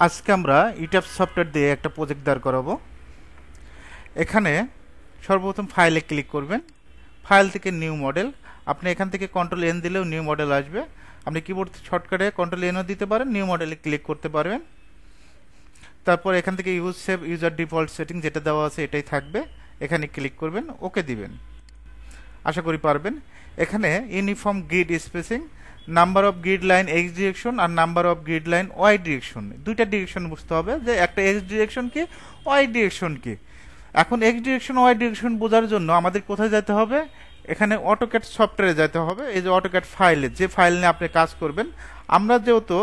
আজকে আমরা ইটাপ সফটওয়্যার দিয়ে একটা প্রজেক্ট দাঁড় করাবো। এখানে সর্বপ্রথম ফাইলে ক্লিক করবেন, ফাইল থেকে নিউ মডেল। আপনি এখান থেকে কন্ট্রোল এন দিলেও নিউ মডেল আসবে। আপনি কিবোর্ড শর্টকাটে কন্ট্রোল এনও দিতে পারেন, নিউ মডেলে ক্লিক করতে পারবেন। তারপর এখান থেকে use save user default setting যেটা দেওয়া আছে এটাই থাকবে, এখানে ক্লিক করবেন, ওকে দিবেন। আশা করি পারবেন। এখানে uniform grid spacing, number of grid line X direction আর number of grid line Y direction, দুইটা ডিরেকশন বুঝতে হবে যে একটা এক্স ডিরেকশন কি ওয়াই ডিরেকশন কি। এখন এক্স ডিরেকশন ওয়াই ডিরেকশন বোঝার জন্য আমাদের কোথায় যেতে হবে? এখানে অটোক্যাড সফটওয়্যারে যেতে হবে। এই যে অটোক্যাড ফাইলে, যে ফাইল নিয়ে আপনি কাজ করবেন, আমরা যেহেতু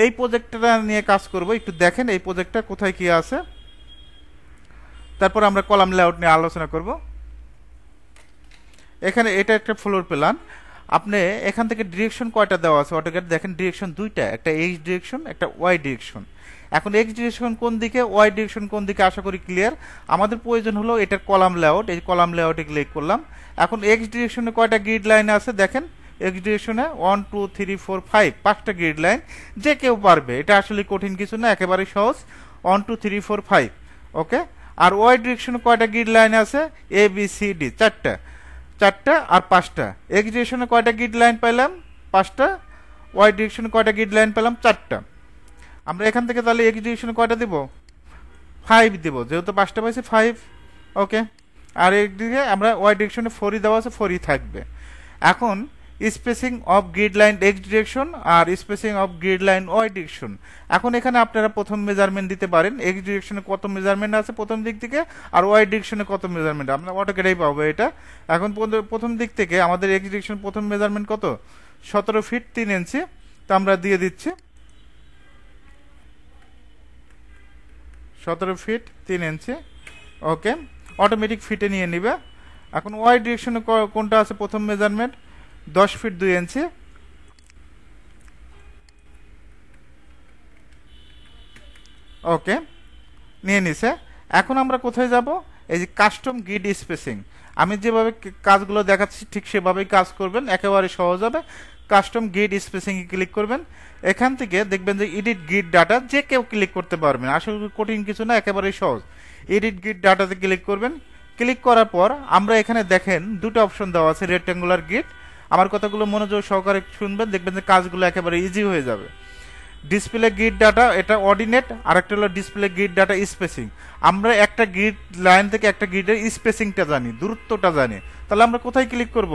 এই প্রজেক্টটা নিয়ে কাজ করব, একটু দেখেন এই প্রজেক্টটা কোথায় কি আছে। তারপর আমরা কলাম লেআউট নিয়ে আলোচনা করব। এখানে এটা একটা ফ্লোর প্ল্যান। আপনি এখান থেকে ডিরেকশন কয়টা দেওয়া আছে অটোক্যাড দেখেন, ডিরেকশন দুইটা, একটা এক্স ডিরেকশন একটা ওয়াই ডিরেকশন। এখন এক্স ডিরেকশন কোন দিকে, ওয়াই ডিরেকশন কোন দিকে, আশা করি ক্লিয়ার। আমাদের প্রয়োজন হলো এটার কলাম লেআউট। এই কলাম লেআউটে ক্লিক করলাম। এখন এক্স ডিরেকশনে কয়টা গ্রিড লাইন আছে দেখেন, এক্স ডিরেকশনে 1 2 3 4 5 পাঁচটা গ্রিড লাইন। যে কেউ পারবে, এটা আসলে কঠিন কিছু না, একেবারে সহজ। 1 2 3 4 5, ওকে। আর ওয়াই ডিরেকশনে কয়টা গ্রিড লাইন আছে? এ বি সি ডি, চারটা। চারটা আর পাঁচটা। এক্স ডিরেকশনে কয়টা গ্রিড লাইন পেলাম? পাঁচটা। ওয়াই ডিরেকশনে কয়টা গ্রিড লাইন পেলাম? চারটা। আমরা এখান থেকে তাহলে এক্স ডিরেকশনে কয়টা দেব? 5 দেব, যেহেতু পাঁচটা পাইছি 5, ওকে। আর একদিকে আমরা ওয়াই ডিরেকশনে 4ই দেওয়া আছে, 4ই থাকবে। এখন spacing of grid line X direction আর spacing of grid line Y direction. এখন এখানে আপনারা প্রথম মেজারমেন্ট দিতে পারেন, এক্স ডিরেকশনে কত মেজারমেন্ট আছে প্রথম দিক থেকে, আর ওয়াই ডিরেকশনে কত মেজারমেন্ট। আমরা অটোক্যাডেই পাবো এটা। এখন প্রথম দিক থেকে আমাদের এক্স ডিরেকশন প্রথম মেজারমেন্ট কত? 17 ফিট 3 ইঞ্চি। তো আমরা দিয়ে দিচ্ছি 17 ফিট 3 ইঞ্চি, ওকে। অটোমেটিক ফিটে নিয়ে নিবে। এখন ওয়াই ডিরেকশনে কোনটা আছে প্রথম মেজারমেন্ট? 10 ফিট 2 ইঞ্চি, ওকে, নিয়ে নিছে। এখন আমরা কোথায় যাব? এই যে কাস্টম গ্রিড স্পেসিং। আমি যেভাবে কাজগুলো দেখাচ্ছি ঠিক সেভাবেই কাজ করবেন, একেবারে সহজ হবে। কাস্টম গ্রিড স্পেসিং এ ক্লিক করবেন। এখান থেকে দেখবেন যে এডিট গ্রিড ডাটা, যে কেউ ক্লিক করতে পারবেন, আসলে কঠিন কিছু না, একেবারেই সহজ। এডিট গ্রিড ডাটাতে ক্লিক করবেন। ক্লিক করার পর আমরা এখানে দেখেন দুটো অপশন দেওয়া আছে, রেক্ট্যাঙ্গুলার গ্রিড। আমার কথাগুলো মনোযোগ সহকারে শুনবেন, দেখবেন যে কাজগুলো একেবারে ইজি হয়ে যাবে। ডিসপ্লে গ্রিড ডাটা, এটা অর্ডিনেট, আর একটা হলো ডিসপ্লে গ্রিড ডাটা স্পেসিং। আমরা একটা গ্রিড লাইন থেকে একটা গ্রিডের স্পেসিংটা জানি, দূরত্বটা জানি। তাহলে আমরা কোথায় ক্লিক করব?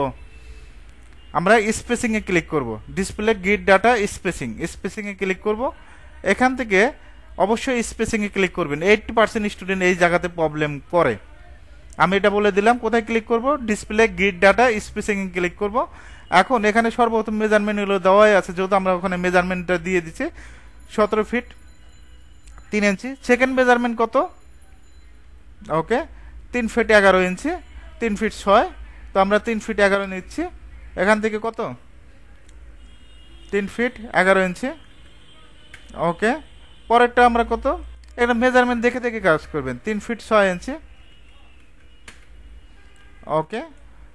আমরা স্পেসিং এ ক্লিক করব। Display grid data spacing, spacing এ ক্লিক করব। এখান থেকে অবশ্যই স্পেসিং এ ক্লিক করবেন। 80% স্টুডেন্ট এই জায়গাতে প্রবলেম করে। আমি এটা বলে দিলাম কোথায় ক্লিক করব, ডিসপ্লে গ্রিড ডাটা স্পেসিং এ ক্লিক করব। এখন এখানে সর্বপ্রথম মেজারমেন্ট গুলো দেওয়াই আছে, যেহেতু আমরা ওখানে মেজারমেন্টটা দিয়ে দিচ্ছি 17 ফিট 3 ইঞ্চি। সেকেন্ড মেজারমেন্ট কত? ওকে, 3 ফিট 11 ইঞ্চি, 3 ফিট 6। তো আমরা 3 ফিট 11 নিচ্ছি। এখান থেকে কত? 3 ফিট 11 ইঞ্চি, ওকে। পরেরটা আমরা কত? এটা মেজারমেন্ট দেখে দেখে কাজ করবেন। 3 ফিট 6 ইঞ্চি, ওকে।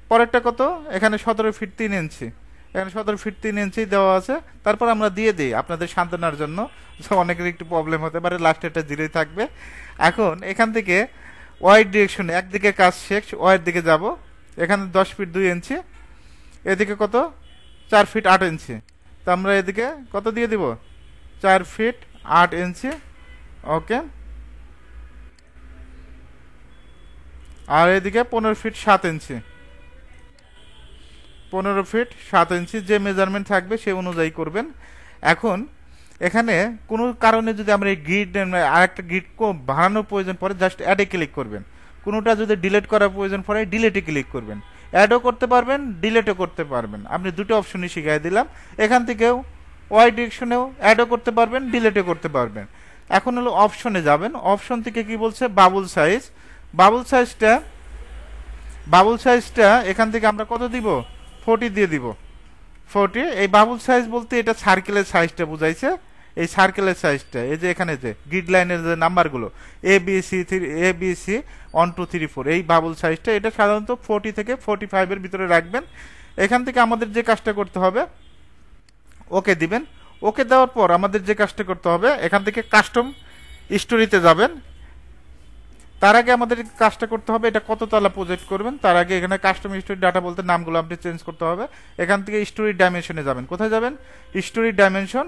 পরেরটা কত? এখানে 17 ফিট 3 ইঞ্চি, এখানে 17 ফিট 3 ইঞ্চি দেওয়া আছে। তারপর আমরা দিয়ে দিই আপনাদের সান্ত্বনার জন্য, অনেকের একটু প্রবলেম হতে পারে, লাস্টে একটা জিরোই থাকবে। এখন এখান থেকে ওয়াই ডিরেকশন, একদিকে কাজ শেষ, ওয়াইয়ের দিকে যাব। এখানে 10 ফিট 2 ইঞ্চি, এদিকে কত? 4 ফিট 8 ইঞ্চি। তো আমরা এদিকে কত দিয়ে দিব? 4 ফিট 8 ইঞ্চি, ওকে। আর এদিকে 15 ফিট 7 ইঞ্চি, 15 ফিট 7 ইঞ্চি। যে মেজারমেন্ট থাকবে সে অনুযায়ী করবেন। এখন এখানে কোনো কারণে যদি আমরা এই গ্রিড আরেকটা গ্রিড বাড়ানোর প্রয়োজন পড়ে, জাস্ট অ্যাডে ক্লিক করবেন। কোনোটা যদি ডিলিট করার প্রয়োজন পড়ে, ডিলিটে ক্লিক করবেন। অ্যাডও করতে পারবেন, ডিলিটও করতে পারবেন। আপনি দুটো অপশনই শিখিয়ে দিলাম। এখান থেকেও ওয়াই ডিরেকশনেও অ্যাডও করতে পারবেন, ডিলিটও করতে পারবেন। এখন হলো অপশনে যাবেন। অপশন থেকে কি বলছে? বাবুল সাইজ। বাবুল সাইজটা এখান থেকে আমরা কত দিব? 40 দিয়ে দিব, 40। এই বাবুল সাইজ বলতে এটা সার্কেলের সাইজটা বুঝাইছে। এই সার্কেলের সাইজটা, এই যে এখানে যে গ্রিড লাইনের যে নাম্বারগুলো এ বি সি 1 2 3 4, এই বাবুল সাইজটা, এটা সাধারণত 40 থেকে 45 এর ভিতরে রাখবেন। এখান থেকে আমাদের যে কাজটা করতে হবে, ওকে দিবেন। ওকে দেওয়ার পর আমাদের যে কাজটা করতে হবে, এখান থেকে কাস্টম স্টোরিতে যাবেন। তার আগে আমাদের কাজটা করতে হবে, এটা কত তলা প্রজেক্ট করবেন তার আগে এখানে কাস্টম স্টোরি ডাটা বলতে নামগুলো আপনি চেঞ্জ করতে হবে। এখান থেকে স্টোরি ডাইমেনশনে যাবেন। কোথায় যাবেন? Story dimension.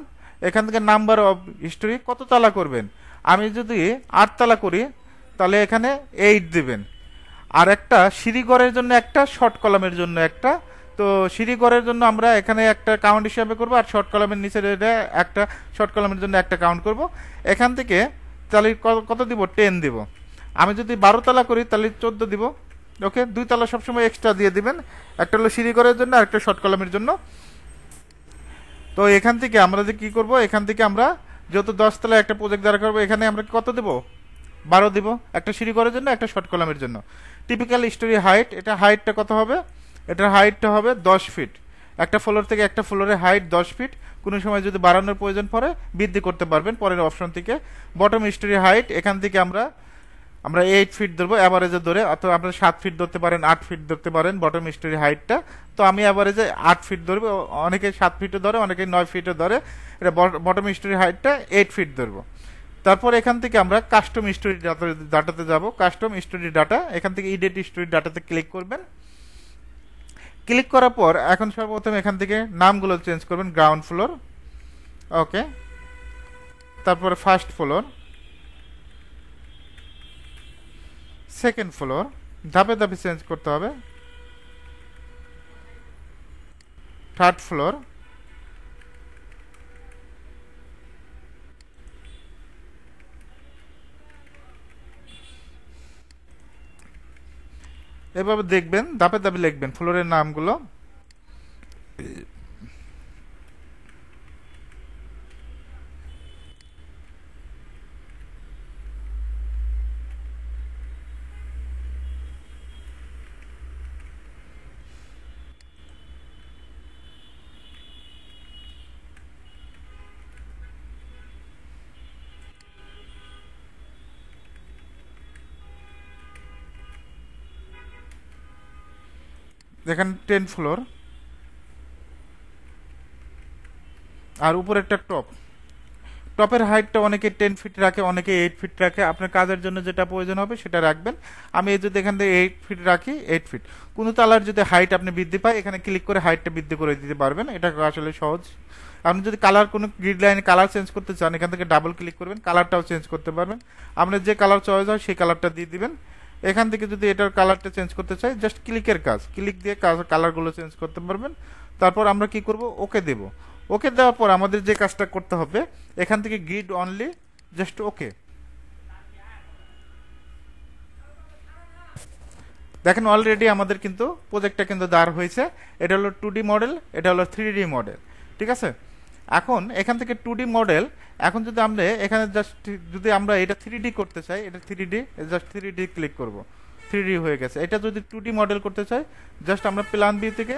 এখান থেকে নাম্বার অফ স্টোরি কত তলা করবেন। আমি যদি 8 তলা করি তাহলে এখানে 8 দিবেন। আর একটা সিঁড়িঘরের জন্য একটা, শর্ট কলামের জন্য একটা। তো সিঁড়িঘরের জন্য আমরা এখানে একটা কাউন্ট হিসাবে করব, আর শর্ট কলামের নিচে একটা শর্ট কলামের জন্য একটা কাউন্ট করব। এখান থেকে তাহলে কত দিব? 10 দিব। আমি যদি 12 তলা করি তাহলে 14 দিব। ওকে, 2 তলা সবসময় এক্সট্রা দিয়ে দিবেন, একটা হলো সিঁড়িঘরের জন্য আর একটা শর্ট কলামের জন্য। তো এখান থেকে আমরা যে কি করব, এখান থেকে আমরা যেহেতু 10 তলা একটা প্রজেক্ট দাঁড়া করবো, এখানে আমরা কত দেব? 12 দিব, একটা সিঁড়িঘরের জন্য একটা শর্ট কলামের জন্য। টিপিক্যাল স্টোরি হাইট, এটা হাইটটা কত হবে? এটার হাইটটা হবে 10 ফিট। একটা ফ্লোর থেকে একটা ফ্লোরের হাইট 10 ফিট। কোনো সময় যদি বাড়ানোর প্রয়োজন পড়ে বৃদ্ধি করতে পারবেন পরের অপশন থেকে। বটম স্টোরি হাইট, এখান থেকে আমরা 8 ফিট ধরবো অ্যাভারেজে ধরে, অথবা আপনারা 7 ফিট ধরতে পারেন, 8 ফিট ধরতে পারেন বটম স্টোরি হাইটটা। তো আমি অ্যাভারেজে 8 ফিট ধরবো, অনেকে 7 ফিটও ধরে, অনেকে 9 ফিটও ধরে। এটা বটম স্টোরি হাইটটা 8 ফিট ধরবো। তারপর এখান থেকে আমরা কাস্টম স্টোরি ডাটাতে যাব। কাস্টম স্টোরি ডাটা, এখান থেকে এডিট স্টোরি ডাটাতে ক্লিক করবেন। ক্লিক করার পর এখন সর্বপ্রথম এখান থেকে নামগুলো চেঞ্জ করবেন। গ্রাউন্ড ফ্লোর, ওকে, তারপরে ফার্স্ট ফ্লোর, সেকেন্ড ফ্লোর, ধাপে ধাপে চেঞ্জ করতে হবে। থার্ড ফ্লোর, এভাবে দেখবেন, ধাপে ধাপে লিখবেন ফ্লোরের নামগুলো। দেখেন 10 ফ্লোর, আর উপরে একটা টপ। টপের হাইটটা অনেকে 10 ফিট রাখে, অনেকে 8 ফিট রাখে। আপনার কাজের জন্য যেটা প্রয়োজন হবে সেটা রাখবেন। আমি এই যদি এখান থেকে 8 ফিট রাখি, 8 ফিট। কোনো তালার যদি হাইট আপনি বৃদ্ধি পায়, এখানে ক্লিক করে হাইটটা বৃদ্ধি করে দিতে পারবেন। এটা আসলে সহজ। আপনি যদি কালার, কোনো গ্রিড লাইনে কালার চেঞ্জ করতে চান, এখান থেকে ডাবল ক্লিক করবেন, কালারটাও চেঞ্জ করতে পারবেন। আপনার যে কালার চয়েস হয় সেই কালারটা দিয়ে দিবেন। এখান থেকে যদি এটার কালারটা চেঞ্জ করতে চাই, জাস্ট ক্লিকের কাজ, ক্লিক দিয়ে কালারগুলো চেঞ্জ করতে পারবেন। তারপর আমরা কি করব? ওকে দেব। ওকে দেওয়ার পর আমাদের যে কাজটা করতে হবে, এখান থেকে গ্রিড অনলি, জাস্ট ওকে। দেখেন অলরেডি আমাদের কিন্তু প্রজেক্টটা কিন্তু দাঁড় হয়েছে। এটা হলো 2D মডেল, এটা হলো 3D মডেল। ঠিক আছে, এখন এখান থেকে 2D মডেল, এখন যদি আমরা এখানে জাস্ট যদি আমরা এটা 3D করতে চাই, এটা 3D, জাস্ট 3D ক্লিক করব, 3D হয়ে গেছে। এটা যদি 2D মডেল করতে চাই, জাস্ট আমরা প্ল্যান বি থেকে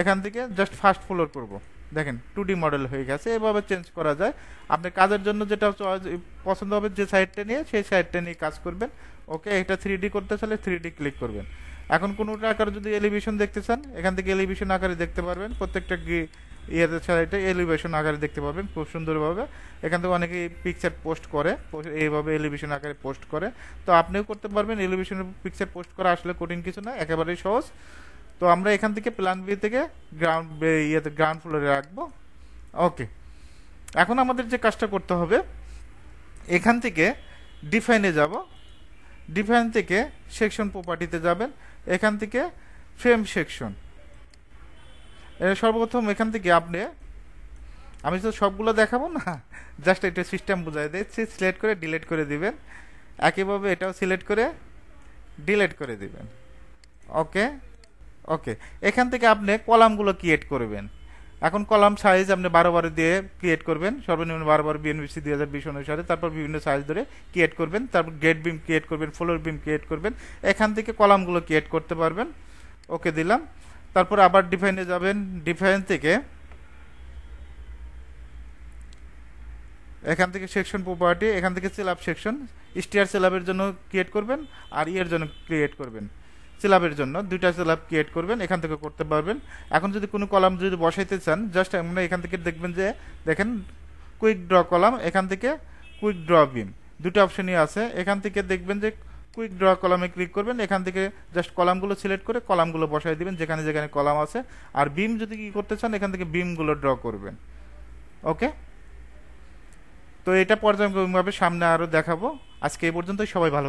এখান থেকে জাস্ট ফার্স্ট ফ্লোর করব। দেখেন 2D মডেল হয়ে গেছে। এভাবে চেঞ্জ করা যায়। আপনি কাজের জন্য যেটা পছন্দ হবে, যে সাইডটা নিয়ে সেই সাইডটা নিয়ে কাজ করবেন। ওকে, এটা 3D করতে চাইলে 3D ক্লিক করবেন। এখন কোনো আকার যদি এলিভেশন দেখতে চান, এখান থেকে এলিভেশন আকারে দেখতে পারবেন। প্রত্যেকটা ইয়েতে সাইডে এলিভেশন আকারে দেখতে পারবেন খুব সুন্দরভাবে। এখান থেকে অনেকে পিকচার পোস্ট করে, এইভাবে এলিভেশন আকারে পোস্ট করে। তো আপনিও করতে পারবেন। এলিভেশনের পিকচার পোস্ট করা আসলে কঠিন কিছু না, একেবারেই সহজ। তো আমরা এখান থেকে প্ল্যান বি থেকে গ্রাউন্ড ফ্লোরে রাখবো। ওকে, এখন আমাদের যে কাজটা করতে হবে, এখান থেকে ডিফাইনে যাব। ডিফাইন থেকে সেকশন প্রপার্টিতে যাবেন। এখান থেকে ফ্রেম সেকশন, সর্বপ্রথম এখান থেকে আপনি, আমি তো সবগুলো দেখাবো না, জাস্ট এটা সিস্টেম বোঝাই দিচ্ছি। সিলেক্ট করে ডিলিট করে দিবেন। একইভাবে এটাও সিলেক্ট করে ডিলিট করে দিবেন। ওকে, ওকে, এখান থেকে আপনি কলামগুলো ক্রিয়েট করবেন। এখন কলাম সাইজ আপনি 12 দিয়ে ক্রিয়েট করবেন, সর্বনিম্ন 12 বিএনবিসি 2020 অনুসারে। তারপর বিভিন্ন সাইজ ধরে ক্রিয়েট করবেন। তারপর গেট বিম ক্রিয়েট করবেন, ফ্লোর বিম ক্রিয়েট করবেন। এখান থেকে কলামগুলো ক্রিয়েট করতে পারবেন। ওকে দিলাম। তারপর আবার ডিফাইনে যাবেন। ডিফাইন থেকে এখান থেকে সেকশন প্রপার্টি, এখান থেকে সেল আপ সেকশন, স্টিয়ার সেল আপের জন্য ক্রিয়েট করবেন, আর ইয়ের জন্য ক্রিয়েট করবেন। স্ল্যাবের জন্য 2টা স্ল্যাব ক্রিয়েট করবেন, এখান থেকে করতে পারবেন। এখন যদি কোনো কলাম যদি বসাইতে চান, জাস্ট আমরা এখান থেকে দেখবেন যে দেখেন কুইক ড্র কলাম, এখান থেকে কুইক ড্র বিম, দুটো অপশনই আছে। এখান থেকে দেখবেন যে কুইক ড্র কলামে ক্লিক করবেন, এখান থেকে জাস্ট কলামগুলো সিলেক্ট করে কলামগুলো বসাই দিবেন যেখানে যেখানে কলাম আছে। আর বিম যদি কি করতে চান, এখান থেকে বিমগুলো ড্র করবেন। ওকে, তো এটা পর্যায়ক্রমিকভাবে সামনে আরো দেখাবো। আজকে এই পর্যন্তই, সবাই ভালো